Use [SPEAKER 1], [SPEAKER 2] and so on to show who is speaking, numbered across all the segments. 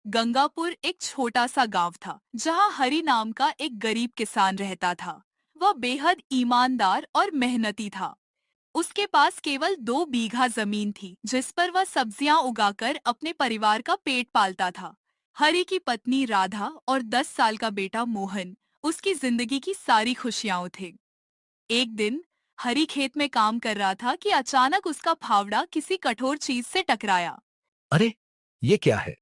[SPEAKER 1] गंगापुर एक छोटा सा गांव था जहां हरि नाम का एक गरीब किसान रहता था। वह बेहद ईमानदार और मेहनती था। उसके पास केवल 2 बीघा जमीन थी जिस पर वह सब्जियां उगाकर अपने परिवार का पेट पालता था। हरि की पत्नी राधा और 10 साल का बेटा मोहन उसकी जिंदगी की सारी खुशियां थे। एक दिन हरि खेत में काम कर रहा था कि अचानक उसका फावड़ा किसी कठोर चीज से टकराया।
[SPEAKER 2] अरे! ये क्या है?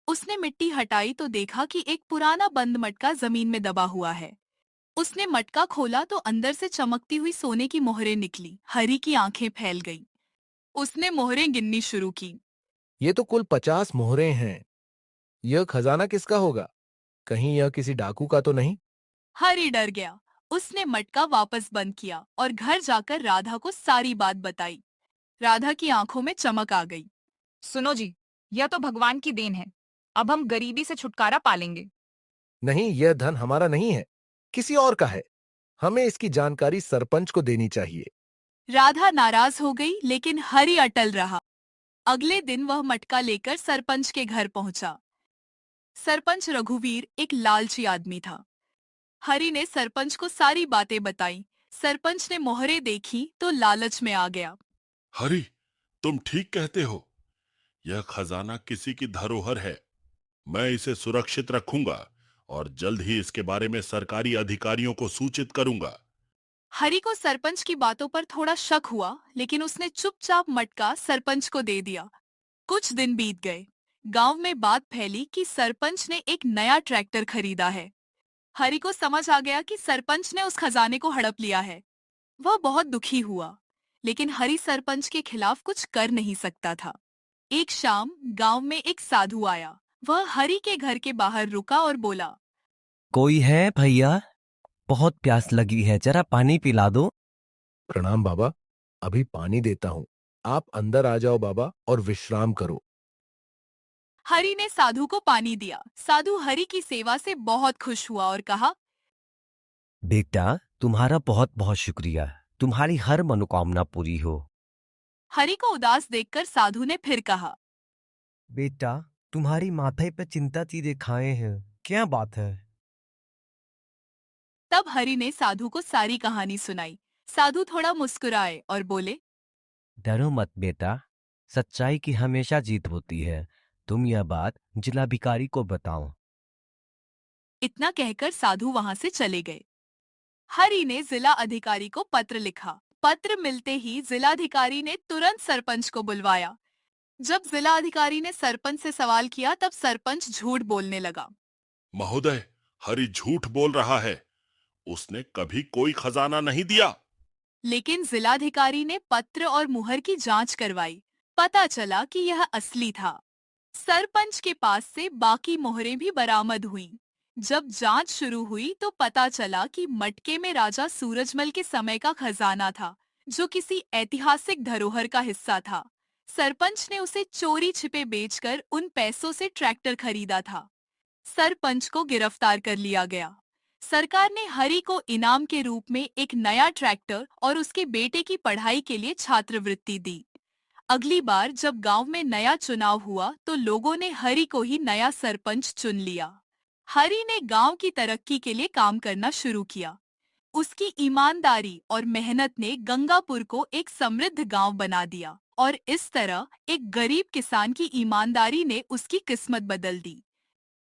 [SPEAKER 1] उसने मिट्टी हटाई तो देखा कि एक पुराना बंद मटका जमीन में दबा हुआ है। उसने मटका खोला तो अंदर से चमकती हुई सोने की मोहरें निकली। हरी की आंखें फैल गईं। उसने मोहरें गिननी शुरू की।
[SPEAKER 2] ये तो कुल 50 मोहरें हैं। यह खजाना किसका होगा? कहीं यह किसी डाकू का तो नहीं?
[SPEAKER 1] हरी डर गया। उसने मटका वापस बंद किया और घर जाकर राधा को सारी बात बताई। राधा की आंखों में चमक आ गई।
[SPEAKER 3] सुनो जी, यह तो भगवान की देन है। अब हम गरीबी से छुटकारा पालेंगे।
[SPEAKER 2] नहीं, यह धन हमारा नहीं है, किसी और का है। हमें इसकी जानकारी सरपंच को देनी चाहिए।
[SPEAKER 1] राधा नाराज हो गई लेकिन हरी अटल रहा। अगले दिन वह मटका लेकर सरपंच के घर पहुंचा। सरपंच रघुवीर एक लालची आदमी था। हरि ने सरपंच को सारी बातें बताई। सरपंच ने मोहरें देखी तो लालच में आ गया।
[SPEAKER 4] हरी, तुम ठीक कहते हो। यह खजाना किसी की धरोहर है। मैं इसे सुरक्षित रखूंगा और जल्द ही इसके बारे में सरकारी अधिकारियों को सूचित करूंगा।
[SPEAKER 1] हरि को सरपंच की बातों पर थोड़ा शक हुआ लेकिन उसने चुपचाप मटका सरपंच को दे दिया। कुछ दिन बीत गए। गांव में बात फैली कि सरपंच ने एक नया ट्रैक्टर खरीदा है। हरि को समझ आ गया कि सरपंच ने उस खजाने को हड़प लिया है। वह बहुत दुखी हुआ लेकिन हरि सरपंच के खिलाफ कुछ कर नहीं सकता था। एक शाम गांव में एक साधु आया। वह हरि के घर के बाहर रुका और बोला,
[SPEAKER 5] कोई है भैया? बहुत प्यास लगी है, जरा पानी पिला दो।
[SPEAKER 2] प्रणाम बाबा, अभी पानी देता हूँ। आप अंदर आ जाओ बाबा और विश्राम करो।
[SPEAKER 1] हरि ने साधु को पानी दिया। साधु हरि की सेवा से बहुत खुश हुआ और कहा,
[SPEAKER 5] बेटा, तुम्हारा बहुत बहुत शुक्रिया। तुम्हारी हर मनोकामना पूरी हो।
[SPEAKER 1] हरि को उदास देखकर साधु ने फिर कहा।
[SPEAKER 5] बेटा, तुम्हारी माथे पे चिंता ची रेखाएं हैं, क्या बात है?
[SPEAKER 1] तब हरि ने साधु को सारी कहानी सुनाई। साधु थोड़ा मुस्कुराए और बोले,
[SPEAKER 5] डरो मत बेटा, सच्चाई की हमेशा जीत होती है। तुम यह बात जिलाधिकारी को बताओ।
[SPEAKER 1] इतना कहकर साधु वहां से चले गए। हरि ने जिला अधिकारी को पत्र लिखा। पत्र मिलते ही जिलाधिकारी ने तुरंत सरपंच को बुलवाया। जब जिलाधिकारी ने सरपंच से सवाल किया तब सरपंच झूठ बोलने लगा।
[SPEAKER 4] महोदय, हरी झूठ बोल रहा है। उसने कभी कोई खजाना नहीं दिया।
[SPEAKER 1] लेकिन जिलाधिकारी ने पत्र और मुहर की जांच करवाई। पता चला कि यह असली था। सरपंच के पास से बाकी मोहरें भी बरामद हुईं। जब जांच शुरू हुई तो पता चला कि मटके में राजा सूरजमल के समय का खजाना था, जो किसी ऐतिहासिक धरोहर का हिस्सा था। सरपंच ने उसे चोरी छिपे बेचकर उन पैसों से ट्रैक्टर खरीदा था। सरपंच को गिरफ्तार कर लिया गया। सरकार ने हरि को इनाम के रूप में एक नया ट्रैक्टर और उसके बेटे की पढ़ाई के लिए छात्रवृत्ति दी। अगली बार जब गांव में नया चुनाव हुआ तो लोगों ने हरि को ही नया सरपंच चुन लिया। हरि ने गांव की तरक्की के लिए काम करना शुरू किया। उसकी ईमानदारी और मेहनत ने गंगापुर को एक समृद्ध गांव बना दिया और इस तरह एक गरीब किसान की ईमानदारी ने उसकी किस्मत बदल दी।